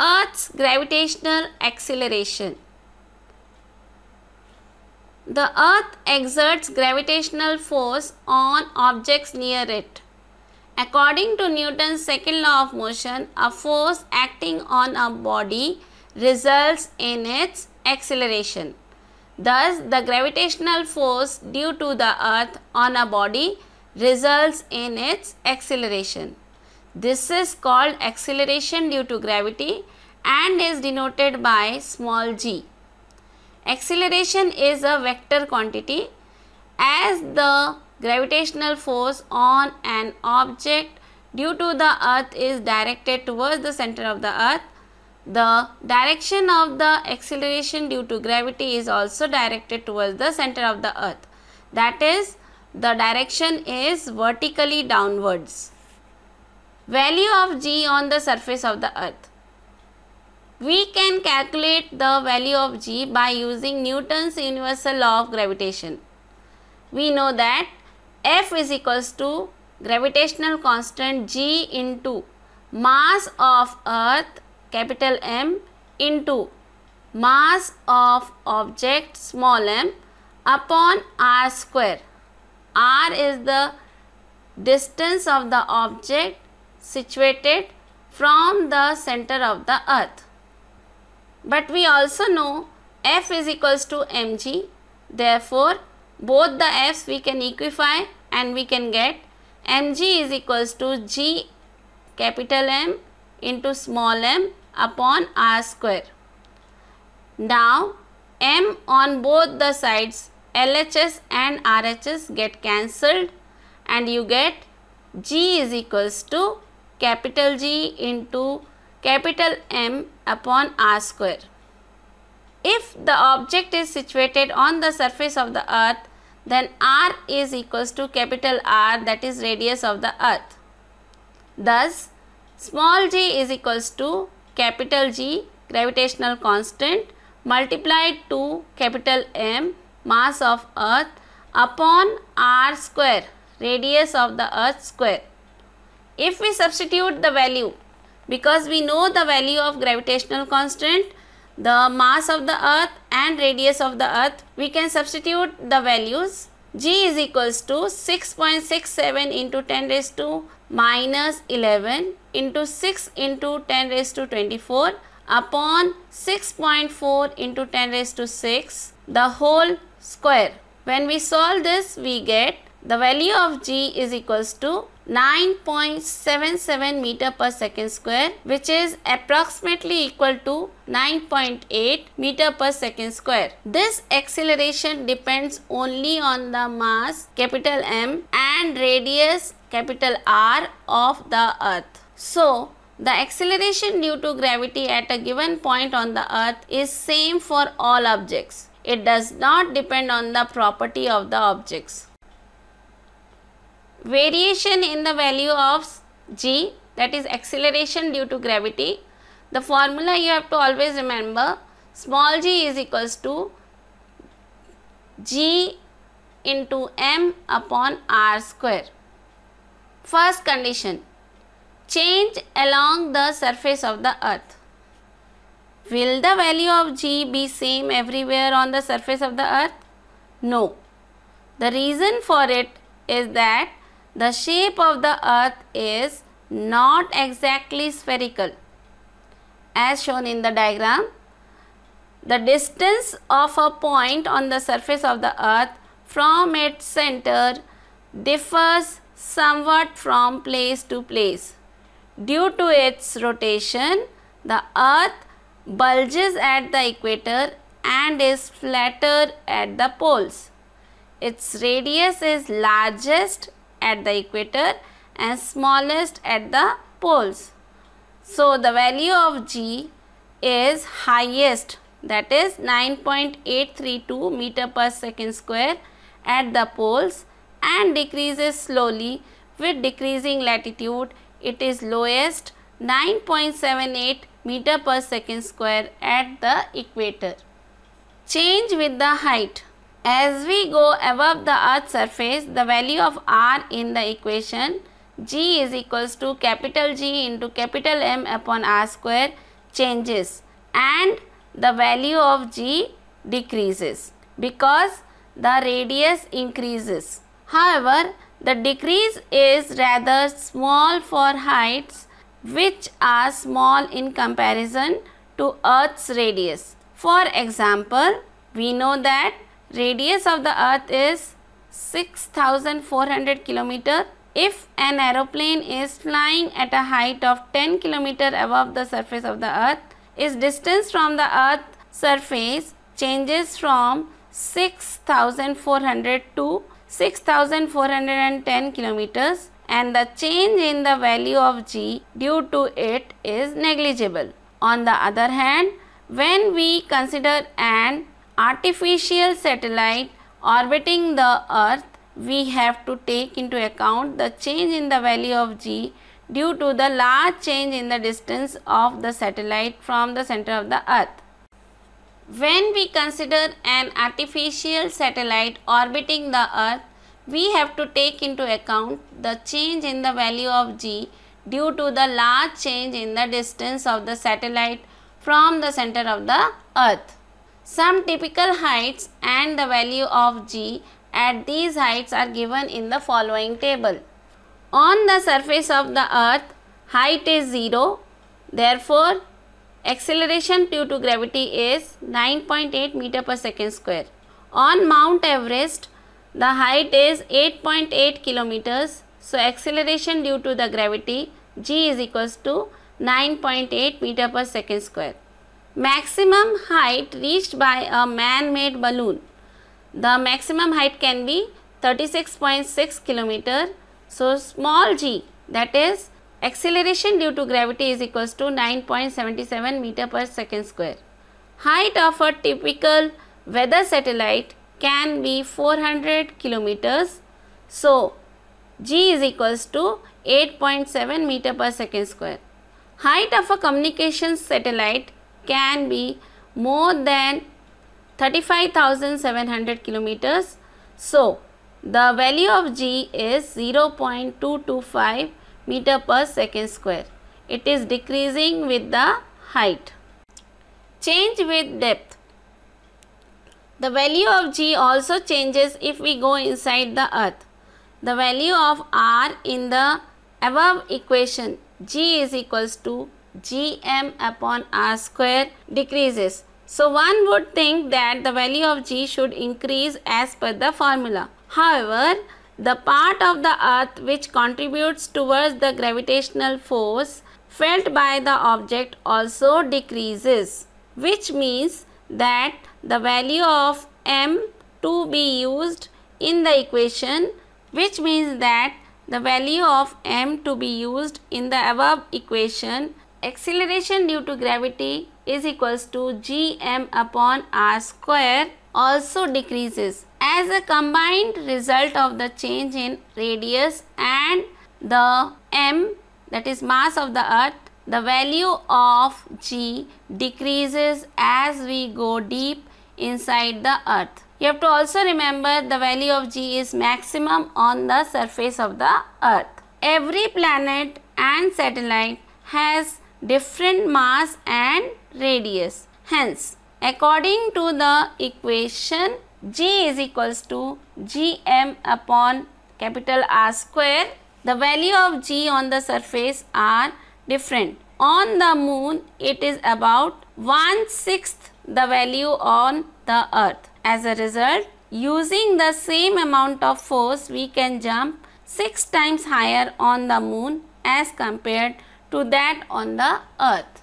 Earth's gravitational acceleration. The Earth exerts gravitational force on objects near it. According to Newton's second law of motion, a force acting on a body results in its acceleration. Thus, the gravitational force due to the Earth on a body results in its acceleration. This is called acceleration due to gravity and is denoted by small g. Acceleration is a vector quantity. As the gravitational force on an object due to the Earth is directed towards the center of the Earth, the direction of the acceleration due to gravity is also directed towards the center of the Earth. That is, the direction is vertically downwards. Value of g on the surface of the Earth. We can calculate the value of g by using Newton's universal law of gravitation. We know that F is equals to gravitational constant g into mass of Earth capital M into mass of object small m upon r square. R is the distance of the object situated from the center of the Earth. But we also know F is equals to mg. Therefore, both the F's we can equify and we can get mg is equals to g capital M into small m upon r square. Now, m on both the sides LHS and RHS get cancelled and you get g is equals to capital G into capital M upon r square. If the object is situated on the surface of the Earth, then r is equals to capital R, that is radius of the Earth. Thus, small g is equals to capital G gravitational constant multiplied to capital M mass of Earth upon r square radius of the Earth square. If we substitute the value, because we know the value of gravitational constant, the mass of the Earth and radius of the Earth, we can substitute the values. G is equals to 6.67 into 10 raised to minus 11 into 6 into 10 raised to 24 upon 6.4 into 10 raised to 6 the whole square. When we solve this, we get the value of g is equals to 9.77 meter per second square, which is approximately equal to 9.8 meter per second square. This acceleration depends only on the mass capital M and radius capital R of the Earth. So, the acceleration due to gravity at a given point on the Earth is same for all objects. It does not depend on the property of the objects. Variation in the value of g, that is acceleration due to gravity. The formula you have to always remember, small g is equals to g into m upon r square. First condition, change along the surface of the Earth. Will the value of g be same everywhere on the surface of the Earth? No. The reason for it is that the shape of the Earth is not exactly spherical. As shown in the diagram, the distance of a point on the surface of the Earth from its center differs somewhat from place to place. Due to its rotation, the Earth bulges at the equator and is flatter at the poles. Its radius is largest at the equator and smallest at the poles. So, the value of g is highest, that is 9.832 meter per second square at the poles and decreases slowly with decreasing latitude. It is lowest 9.78 meter per second square at the equator. Change with the height. As we go above the Earth's surface, the value of r in the equation g is equals to capital G into capital M upon r square changes and the value of g decreases because the radius increases. However, the decrease is rather small for heights which are small in comparison to Earth's radius. For example, we know that radius of the Earth is 6,400 km. If an aeroplane is flying at a height of 10 km above the surface of the Earth, its distance from the Earth's surface changes from 6,400 to 6,410 kilometers, and the change in the value of g due to it is negligible. On the other hand, when we consider an artificial satellite orbiting the Earth, we have to take into account the change in the value of g due to the large change in the distance of the satellite from the center of the Earth. When we consider an artificial satellite orbiting the Earth, we have to take into account the change in the value of g due to the large change in the distance of the satellite from the center of the Earth. Some typical heights and the value of g at these heights are given in the following table. On the surface of the Earth, height is 0, therefore acceleration due to gravity is 9.8 meter per second square. On Mount Everest, the height is 8.8 kilometers, so acceleration due to the gravity g is equals to 9.8 meter per second square. Maximum height reached by a man-made balloon. The maximum height can be 36.6 kilometer. So small g, that is acceleration due to gravity, is equals to 9.77 meter per second square. Height of a typical weather satellite can be 400 kilometers. So g is equals to 8.7 meter per second square. Height of a communications satellite can be more than 35,700 kilometers. So the value of g is 0.225 meter per second square. It is decreasing with the height. Change with depth. The value of g also changes if we go inside the Earth. The value of r in the above equation, g is equals to gm upon r square, decreases. So one would think that the value of g should increase as per the formula. However, the part of the Earth which contributes towards the gravitational force felt by the object also decreases, which means that the value of m to be used in the equation, which means that the value of m to be used in the above equation, acceleration due to gravity is equals to gm upon r square, also decreases. As a combined result of the change in radius and the m, that is mass of the Earth, the value of g decreases as we go deep inside the Earth. You have to also remember the value of g is maximum on the surface of the Earth. Every planet and satellite has different mass and radius. Hence, according to the equation, g is equals to gm upon capital R square, the value of g on the surface are different. On the moon, it is about 1/6 the value on the Earth. As a result, using the same amount of force, we can jump 6 times higher on the moon as compared to that on the Earth.